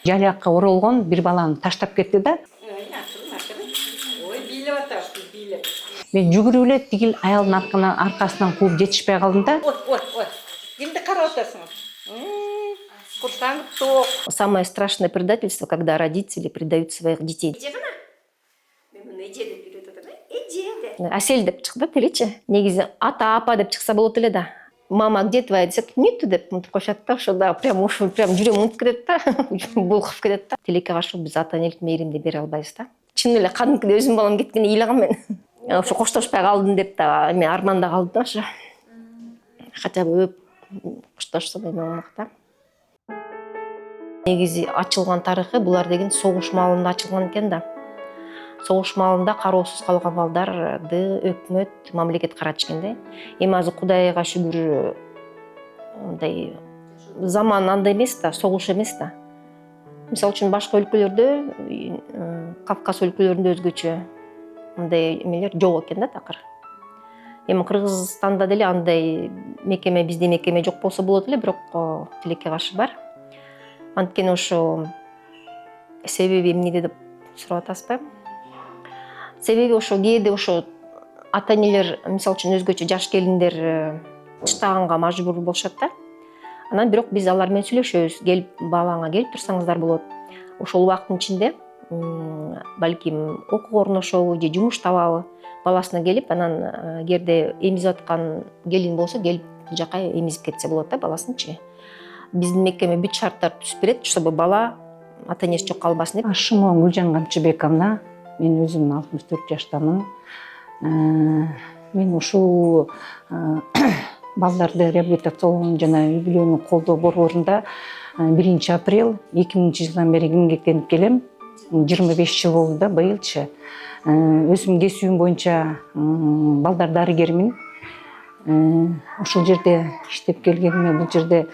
Жалиякка оролгон бир баланы таштап кетти да. Ой, бийлеп атабыз, бийлеп. Мен жүгүрүп эле тигил аялдын аркасынан кууп жетишпей калдым да. Ой. Кимди карап атасың? Курсаң ток. Самое страшное предательство, когда родители предают своих детей. Асель деп чыкты тиличи. Негизи ата апа деп чыкса болот эле да. Мама, где твоя десек, нету деп коюшат да, ошо да прям жүрөм унутуп кетет да, булкуп кетет да. Тилекке каршы биз ата энелик мээримди бере албайбыз да. Чын эле кадимкидей өзүмдүн балам кеткенин ыйлагам мен. Ошо коштошпой калдым деп да, эми арманда калдым да ошо. Хотя бы коштошсом эме болмок да. Негизи ачылган тарыхы булар деген согуш маалында ачылган экен да. Согуш маалында кароосуз калган балдарды өкмөт, мамлекет карачу экен да. Эми азыр Кудайга шүгүр мындай заман андай эмес да, согуш эмес да. Мисалы үчүн башка өлкөлөрдө, Кавказ өлкөлөрүндө өзгөчө мындай эмелер жок экен да такыр. Эми Кыргызстанда деле андай мекеме, бизде мекеме жок болсо болот эле, бирок тилекке каршы бар. Анткени ошо себеби эмнеде деп сурап атасызбы? Себеби ошо кээде ошо ата энелер, мисалы үчүн өзгөчө жаш келиндер чыдаганга мажбур болушат да. Анан бирок биз алар менен сүйлөшөбүз, келип балаңа келип турсаңыздар болот. Ошол убакыттын ичинде балким окууга орношобу же жумуш табабы, баласына келип, анан эгерде эмизип аткан келин болсо, келип бул жака эмизип кетсе болот да баласынчы. Биздин мекеме бүт шарттарды түзүп берет, чтобы бала ата энеси жок калбасын деп. Ашымова Гүлжан Камчыбековна, мен өзүм 64 жаштамын. Мен ушул балдарды реабилитациялоо жана үй бүлөнү колдоо борборунда 1 апрель 2000 жылдан бери эмгектенип келем. 25 жыл болду да быйылчы. Өзүм кесибим боюнча балдар дарыгермин. Ошол жерде иштеп келгениме, бул жерде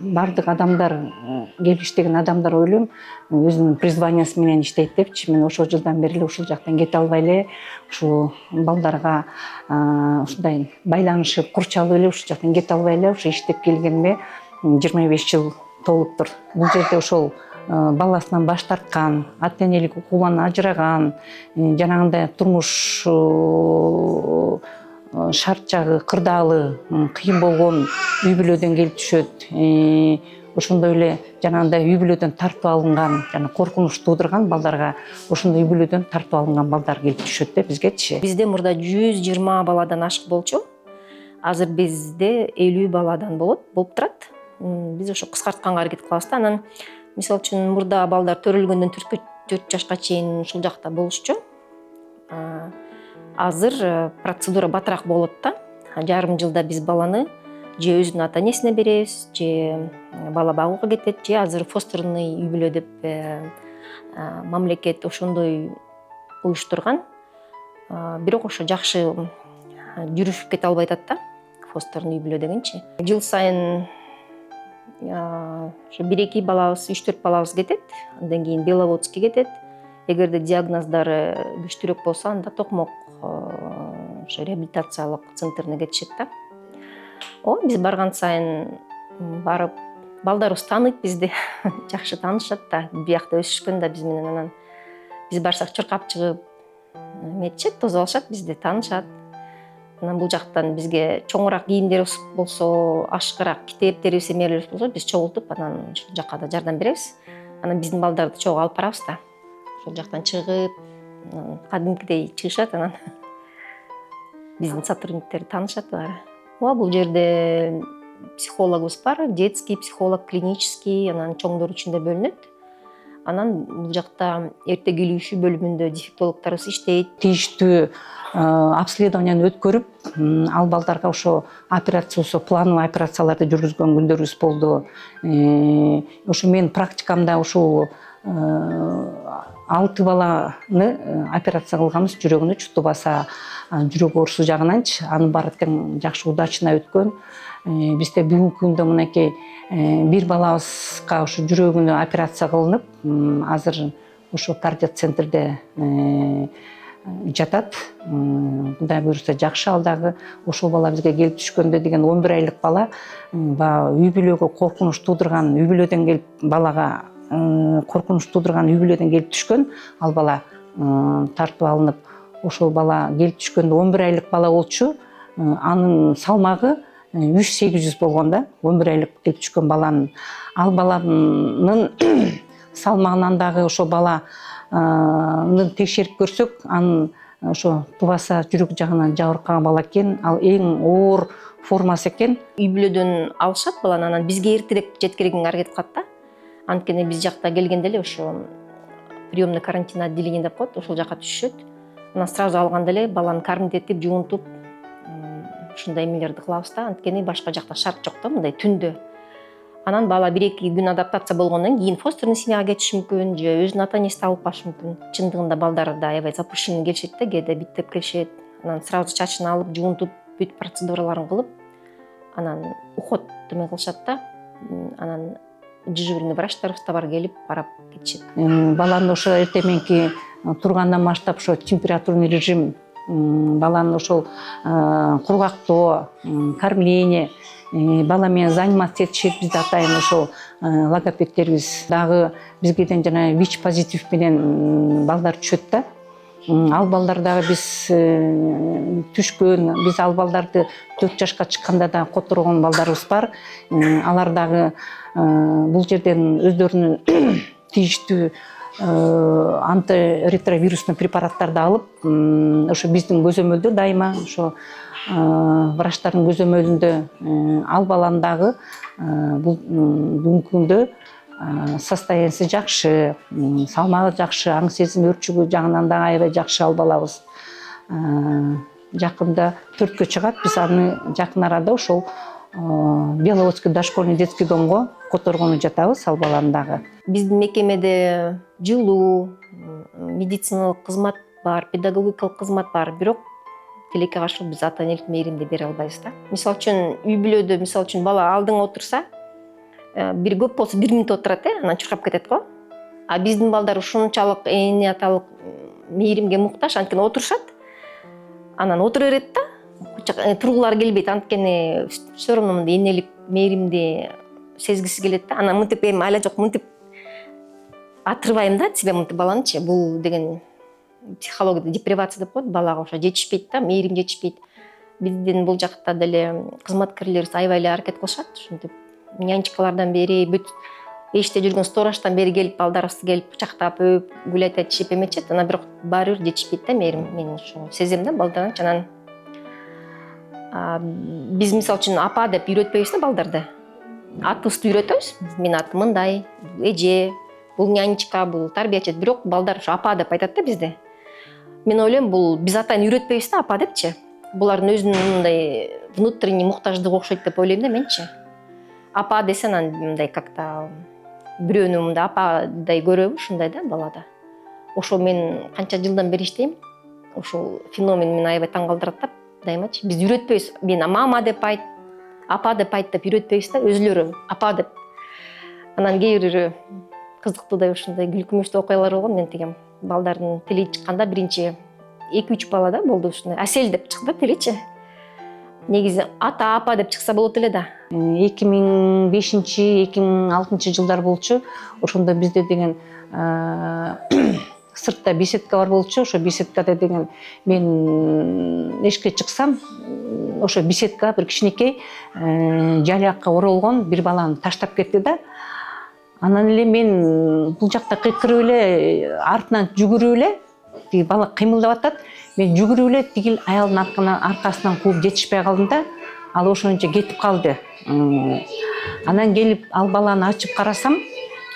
бардык адамдар, келип иштеген адамдар ойлойм, өзүнүн призваниясы менен иштейт депчи. Мен ошол жылдан бери эле ушул жактан кете албай эле, ушул балдарга ушундай байланышып, курч алып эле ушул жактан кете албай эле ушу иштеп келгениме 25 жыл толуптур. Бул жерде ошол баласынан баш тарткан, ата энелик укугунан ажыраган, жанагындай турмуш шарт жагы кырдаалы, кыйын болгон үй бүлөдөн келип түшөт. Ошондой эле жанагындай үй бүлөдөн тартып алынган, жана коркунуч туудурган балдарга ошондой үй бүлөдөн тартып алынган балдар келип түшөт да бизгечи. Бизде мурда 120 баладан ашык болчу. Азыр бизде 50 баладан болуп турат. Биз ошо кыскартканга аракет кылабыз да. Анан мисалы үчүн мурда балдар төрөлгөндөн 4 жашка чейин ушул жакта болушчу. Азыр процедура батыраак болот да. Жарым жылда биз баланы же өзүнүн ата энесине беребиз, же бала багууга кетет, же азыр фостерный үй бүлө деп мамлекет ошондой уюштурган. Бирок ошо жакшы жүрүшүп кете албай атат да, фостерный үй бүлө дегенчи. Жыл сайын ошо 1-2 балабыз, 3-4 балабыз кетет, андан кийин Беловодский кетет. Эгерде диагноздары күчтүүрөөк болсо, анда Токмок ошо реабилитациялык центрине кетишет да. Биз барган сайын барып, балдарыбыз тааныйт бизди, жакшы таанышат да, биякта өсүшкөн да биз менен. Анан биз барсак чуркап чыгып, эметишет, тосуп алышат, бизди таанышат. Анан бул жактан бизге чоңураак кийимдерибиз болсо, ашкыраак китептерибиз, эмелерибиз болсо, биз чогултуп, анан ушул жакка да жардам беребиз. Анан биздин балдарды чогуу алып барабыз да. Ошол жактан чыгып, кадимкидей чыгышат, анан биздин сотрудниктер таанышат баары. Бул жерде психологубуз бар, детский психолог, клинический, анан чоңдор үчүн да бөлүнөт. Анан бул жакта эрте келүүчү бөлүмүндө дефектологторубуз иштейт. Тийиштүү обследованияны өткөрүп, ал балдарга ошо операция болсо, плановый операцияларды жүргүзгөн күндөрүбүз болду. Ошо менин практикамда ушул 6 баланы операция кылганбыз, жүрөгүнө чуту баса, жүрөк оорусу жагынанчы. Анын баары тең жакшы удачно өткөн. Бизде бүгүнкү күндө мынакей бир балабызга ошо жүрөгүнө операция кылынып, азыр ошо кардиоцентрде жатат. Кудай буюрса жакшы, ал дагы ошол бала бизге келип түшкөндө деген 11 айлык бала баягы үй бүлөгө коркунуч туудурган, үй бүлөдөн келип балага коркунуч туудурган үй бүлөдөн келип түшкөн. Ал бала тартып алынып, ошол бала келип түшкөндө 11 айлык бала болчу. Анын салмагы 3-800 болгон да, 11 айлык келип түшкөн баланын. Ал баланын салмагынан дагы ошо баланы текшерип көрсөк, анын ошо тубаса жүрөк жагынан жабыркаган бала экен. Ал эң оор формасы экен. Үй бүлөдөн алышат баланы, анан бизге эртерээк жеткирүүгө аракет кылат да. Анткени биз жакта келгенде эле ошо приемный карантин отделение деп коет, ошол жака түшүшөт. Анан сразу алганда эле баланы кормить жуунтуп, ушундай эмелерди кылабыз да. Анткени башка жакта шарт жок да, мындай түндө. Анан бала 1-2 күн адаптация болгондон кийин фостерный семьяга кетиши мүмкүн, же өзүнүн ата-энеси алып калышы мүмкүн. Чындыгында балдарда аябай запущенный келишет да, кээде биттеп келишет. Анан сразу чачын алып, жуунтуп, бүт процедураларын кылып, анан уход эме кылышат да. Анан дежурный врачтарыбыз да бар, келип карап кетишет. Баланы ошо эртең мененки тургандан баштап ошо температурный режим, баланы ошол кургактоо, кормление, бала менен заниматься этишет, бизде атайын ошол логопедтерибиз. Дагы бизгеден жана ВИЧ позитив менен балдар түшөт да. Ал балдар дагы биз түшкөн, биз ал балдарды 4 жашка чыкканда да которгон балдарыбыз бар. Алар дагы бул жерден өздөрүнүн тийиштүү антиретровирусный препараттарды алып, ошо биздин көзөмөлдө дайыма ошо врачтардын көзөмөлүндө ал баланы дагы бүгүнкү күндө состояниясы жакшы, салмагы жакшы, аң сезим өрчүгү жагынан да аябай жакшы ал балабыз. Жакында 4кө чыгат, биз аны жакын арада ошол Беловодский дошкольный детский домго которгону жатабыз ал баланы дагы. Биздин мекемеде жылуу, медициналык кызмат бар, педагогикалык кызмат бар, бирок тилекке каршы биз ата-энелик мээримди бере албайбыз да. Мисалы үчүн үй бүлөдө, мисалы үчүн бала алдыңа отурса, бир көп болсо 1 мүнөт отурат, анан чуркап кетет го. А биздин балдар ушунчалык эне аталык мээримге муктаж, анткени отурушат. Анан отура берет да. Тургулары келбейт, анткени все равно мындай энелик мээримди сезгиси келет да. Анан мынтип эми айла жок, мынтип атырбайм да себе мынтип баланычы. Бул деген психологияда депривация деп коет, балага ошо жетишпейт да, мээрим жетишпейт. Биздин бул жакта деле кызматкерлерибиз аябай эле аракет кылышат, ушинтип нянчикалардан бери, бүт эшикте жүргөн стораждан бери келип, балдарыбызды келип кучактап, өп, гулять этишип эметишет. Анан бирок баары бир жетишпейт да мээрим. Мен ошо сезем да балдардан. Анан биз мисалы үчүн апа деп үйрөтпөйбүз да балдарды. Атыбызды үйрөтөбүз. Менин атым мындай, эже, бул нянчика, бул тарбиячы. Бирок балдар ошо апа деп айтат да бизде. Мен ойлойм, бул биз атайын үйрөтпөйбүз да апа депчи. Булардын өзүнүн мындай внутренний муктаждыгы окшойт деп ойлойм да менчи. Апа десе анан мындай как-то бирөөнү мындай ападай көрөбү, ушундай да балада. Ошо мен канча жылдан бери иштейм. Ошол феномен мени аябай таң калтырат да. Даймачы биз үйрөтпөйбүз. Мен мама деп айт, апа деп айт деп үйрөтпөйбүз да, өзүлөрү апа деп. Анан кээ бир кызыктуу ушундай күлкүмүштүү окуялар болгон. Мен тигем балдардын тили чыкканда биринчи 2-3 бала да болду ушундай. Асель деп чыкты тиличи. Негизи ата апа деп чыкса болот эле да. 2005-2006 жылдар болчу. Ошондо бизде деген сыртта беседка бар болчу. Ошо беседкада деген мен эшикке чыксам, ошо беседка бир кичинекей жалякка оролгон бир баланы таштап кетти да. Анан эле мен бул жакта кыйкырып эле, артынан жүгүрүп эле, тиги бала кыймылдап атат. Мен жүгүрүп эле тигил аялдын аркасынан кууп жетишпей калдым да. Ал ошончо кетип калды. Анан келип ал баланы ачып карасам,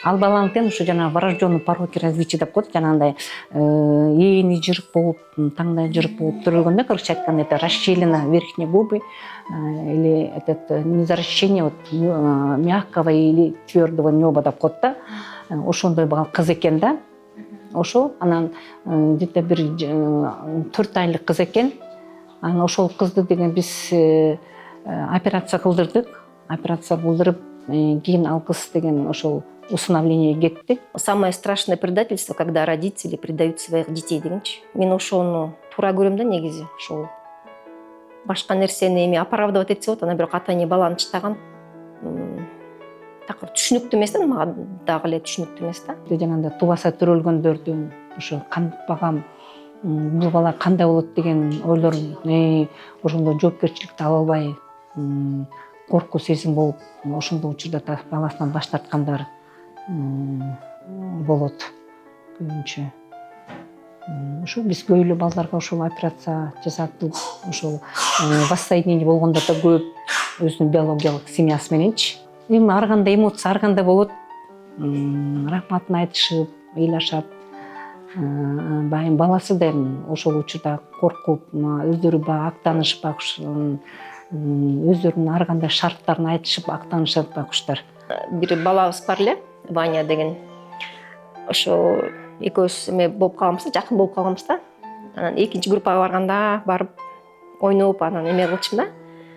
ал баланын тең ушу жана врожденный пороки развития деп коет, жанагындай эни жырык болуп, таңдай жырык болуп төрөлгөн да, короче айтканда это расщелина верхней губы или этот незаращение вот мягкого или твердого неба деп коет да. Ошондой кыз экен да. Ошо анан где-то бир 4 айлык кыз экен. Анан ошол кызды деген биз операция кылдырдык. Операция кылдырып, кийин ал кыз деген ошол усыновление кетти. Самое страшное предательство, когда родители предают своих детей дегенчи. Мен ошону туура көрөм да негизи. Ошол башка нерсени эми оправдывать этсе болот, анан бирок ата эне баланы чытаган. Такыр түшүнүктүү эмес да, мага дагы эле түшүнүктүү эмес да. Жаңағыдай тубаса төрөлгөндөрдүн ошо кантпаган бул бала кандай болот деген ойлор ошондо жоопкерчиликти ала албай коркуу сезим болуп ошондой учурда баласынан баш тарткандар болот көбүнчө. Ошо биз көп эле балдарга ошол операция жасатып, ошол воссоединение болгондор да көп өзүнүн биологиялык семьясы мененчи. Эми ар кандай эмоция, ар кандай болот. Рахматын айтышып, ыйлашат. Байым баласы да ошол учурда коркуп, өздөрү баягы актанышпак, өздөрүнүн ар кандай шарттарын айтышып актанышат куштар. Бир балабыз бар эле, Ваня деген. Ошо экөөбүз эме болуп калганбыз, жакын болуп калганбыз да. Анан экинчи группага барганда барып ойноп, анан эме кылчумун да.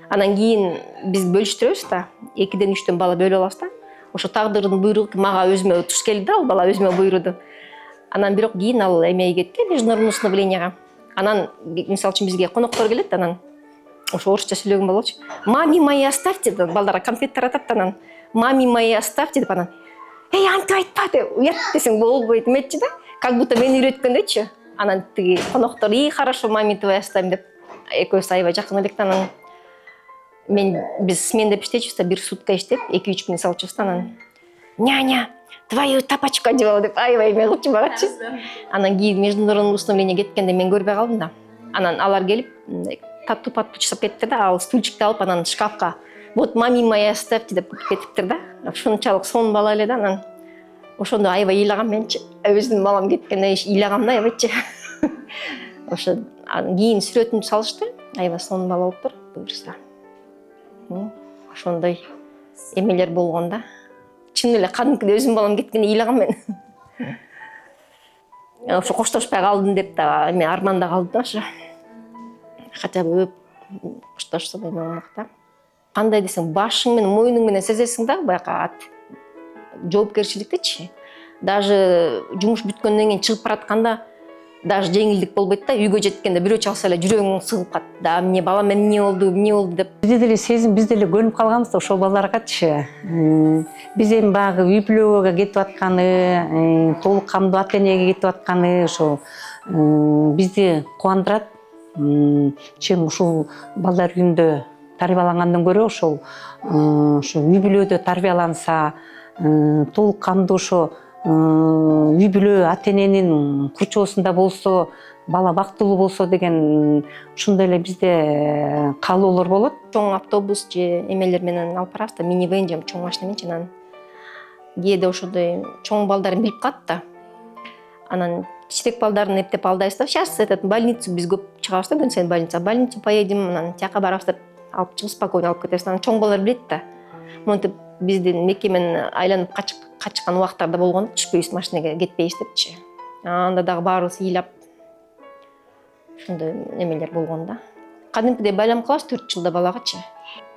Анан кийин биз бөлүштүрөбүз да. 2-ден 3-төн бала бөлүп алабыз да. Ошо тагдырдын буйругу мага өзүмө туш келди да, ал бала өзүмө буйруду. Анан бирок кийин ал эмеге кетти, международный усыновленияга. Анан мисалы үчүн бизге коноктор келет, анан ошо орусча сүйлөгөн болчу. Мами мои оставьте деп балдарга конфет таратат, анан мами мои оставьте деп анан антип айтпа деп уят десең болбойт эметчи да. Как будто мени үйрөткөндөйчү. Анан тиги коноктор хорошо мами твои оставим деп экөөбүз аябай жакын элек да. Анан биз сменде иштечүбүз да, 1 сутка иштеп 2-3 күн салчубуз да. Анан няня твою тапочку одевала деп аябай эме кылчу багачы. Анан кийин международный усыновление кеткенде мен көрбөй калдым да. Анан алар келип тату жасап кетти да, ал стульчикти алып анан шкафка вот мами моя оставьте деп кетиптир да. Ушунчалык сонун бала эле да. Анан ошондо аябай ыйлагам менчи. Өзүмдүн балам кеткенде ыйлагам да аябайчы. Ошо кийин сүрөтүн салышты. Аябай сонун бала болуптур, буюрса. Ошондой эмелер болгон да. Чын эле кадимкиде өзүмдүн балам кеткенде ыйлагам мен. Ошо коштошпай калдым деп да эме арманда калдым да ошо. Хотя бы коштошсо эме болмок да. Кандай десең, башың менен мойнуң менен сезесиң да баягы жоопкерчиликтичи. Даже жумуш бүткөндөн кийин чыгып баратканда даже жеңилдик болбойт да. Үйгө жеткенде бирөө чалса эле жүрөгүң сыгып калат. Да эмне балам эмне болду деп. Бизде деле сезим, биз деле көнүп калганбыз ошол балдаргачы. Биз эми баягы үй бүлөгө кетип атканы, толук камдуу ата энеге кетип атканы ошо бизди кубандырат. Чем ушул балдар үйүндө тарбиялангандан көрө ошол үй бүлөдө тарбияланса, толук камдуу ошо үй бүлө ата эненин курчоосунда болсо, бала бактылуу болсо деген ушундай эле бизде каалоолор болот. Чоң автобус же эмелер менен алып барабыз да, минивэн же чоң машина менчи. Анан кээде ошондой чоң балдарын билип калат да. Анан кичирээк балдарын эптеп алдайбыз да. Сейчас этот больницу биз көп чыгабыз да, күн сайын больницу поедем, анан тияка барабыз деп алып чыгып спокойно алып кетебиз. Анан чоң балдар билет да. Монтип биздин мекемени айланып качкан убактарда болгон, түшпөйбүз машинеге, кетпейбиз депчи. Анда дагы баарыбыз ыйлап ошондой эмелер болгон да. Кадимкидей байланып калабыз 4 жылда балагачы.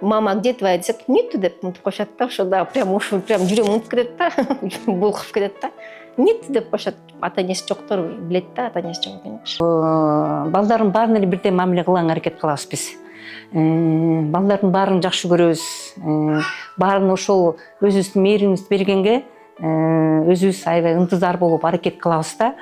Мама, где твоя десек, нету деп мынтип коюшат да. Ошо да прям жүрөм мынтип кетет да, булкуп кетет да. Нет деп коюшат. Ата энеси жоктор билет да, ата энеси жок экенин. Балдардын баарына эле бирдей мамиле кылганга аракет кылабыз биз. Балдардын баарын жакшы көрөбүз. Баарын ошол өзүбүздүн мээримибизди бергенге өзүбүз аябай ынтызар болуп аракет кылабыз да.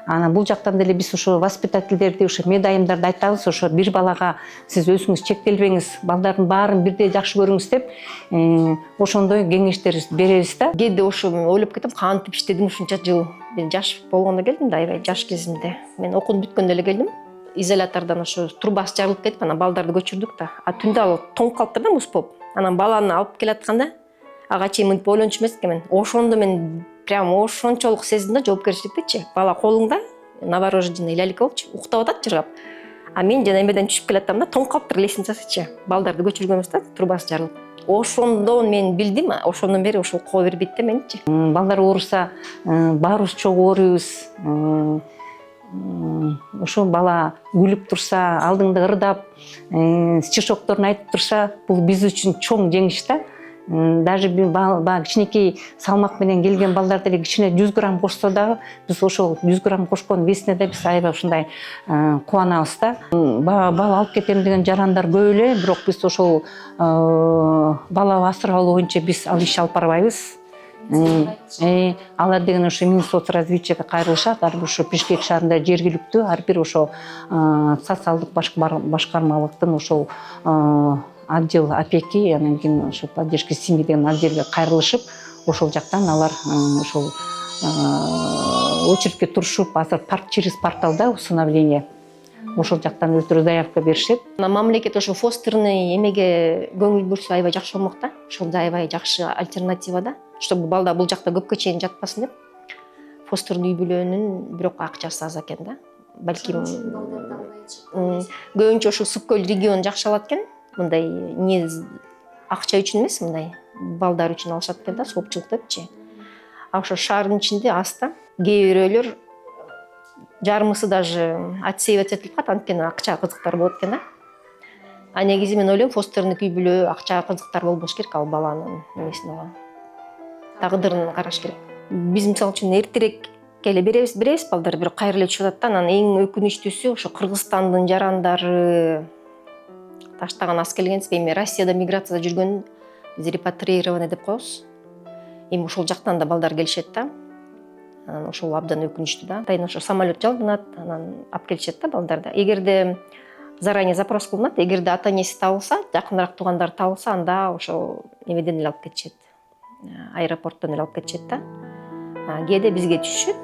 Анан бул жактан деле биз ошо воспитательдерди, ошо медайымдарды айтабыз, ошо бир балага сиз өзүңүз чектелбеңиз, балдардын баарын бирдей жакшы көрүңүз деп ошондой кеңештерибизди беребиз да. Кээде ошо ойлоп кетем, кантип иштедим ушунча жыл. Мен жаш болгондо келдим да, аябай жаш кезимде. Мен окууну бүткөндө эле келдим. Изолятордон ошо трубасы жарылып кетип, анан балдарды көчүрдүк да. Түндө ал тоңуп калыптыр да, мус болуп. Анан баланы алып келатканда ага чейин мынтип ойлончу эмес экен мен. Ошондо мен прям ошончолук сездим да жоопкерчиликтичи. Бала колуңда новорожденный лялька болчу, уктап атат жыргап. А мен жана эмеден түшүп келатам да, тоңуп калыптыр лестницасычы. Балдарды көчүргөнбүз да, трубасы жарылып. Ошондо мен билдим, ошондон бери ошол коо бербейт да меничи. Балдар ооруса, баарыбыз чогуу ооруйбуз. Ошо бала күлүп турса, алдыңда ырдап, стишокторун айтып турса, бул биз үчүн чоң жеңиш да. Даже баягы кичинекей салмак менен келген балдар деле кичине 100 грамм кошсо дагы биз ошол 100 грамм кошкон весине да биз аябай ушундай кубанабыз да. Бала алып кетем деген жарандар көп эле, бирок биз ошол бала асыралуу боюнча биз ал ишти алып барбайбыз. Алар деген ошо Минсоцразвитияга кайрылышат, ар бир ошо Бишкек шаарында жергиликтүү ар бир ошо социалдык башкармалыктын ошол отдел опеки, анан кийин ошо поддержки семьи деген отделге кайрылышып, ошол жактан алар ошол очередке турушуп, азыр через порталда усыновление ошол жактан өздөрү заявка беришет. Мамлекет ошо фостерный эмеге көңүл бурса аябай жакшы болмок да. Ошол да аябай жакшы альтернатива да. Чтобы балда бул жакта көпкө чейин жатпасын деп. Фостерный үй бүлөнүн бирок акчасы аз экен да. Балким көбүнчө ошо Сүпкөл регион жакшы алат экен. Мындай не акча үчүн эмес, мындай балдар үчүн алышат экен да, соопчулук депчи. А ошо шаардын ичинде аз да. Кээ бирөөлөр жарымысы даже отсеивать этилип калат, анткени акча кызыктар болот экен да. А негизи мен ойлойм, фостерный үй бүлө акча кызыктар болбош керек, ал баланын эмесине тагдырын караш керек. Биз мисалы үчүн эртерээк келе беребиз балдар, бирок кайра эле чыгып атат да. Анан эң өкүнүчтүүсү ошо Кыргызстандын жарандары таштаган аз келгенсиз, эми Россияда миграцияда жүргөн биз репатриирование деп коебуз. Эми ошол жактан да балдар келишет да. Анан ошол абдан өкүнүчтүү да. Атайын ошо самолет жалдынат, анан алып келишет да балдарды. Эгерде заранее запрос кылынат, эгерде ата энеси табылса, жакыныраак туугандар табылса, анда ошо немеден эле алып кетишет. Аэропорттон эле алып кетишет да. Кээде бизге түшүшөт.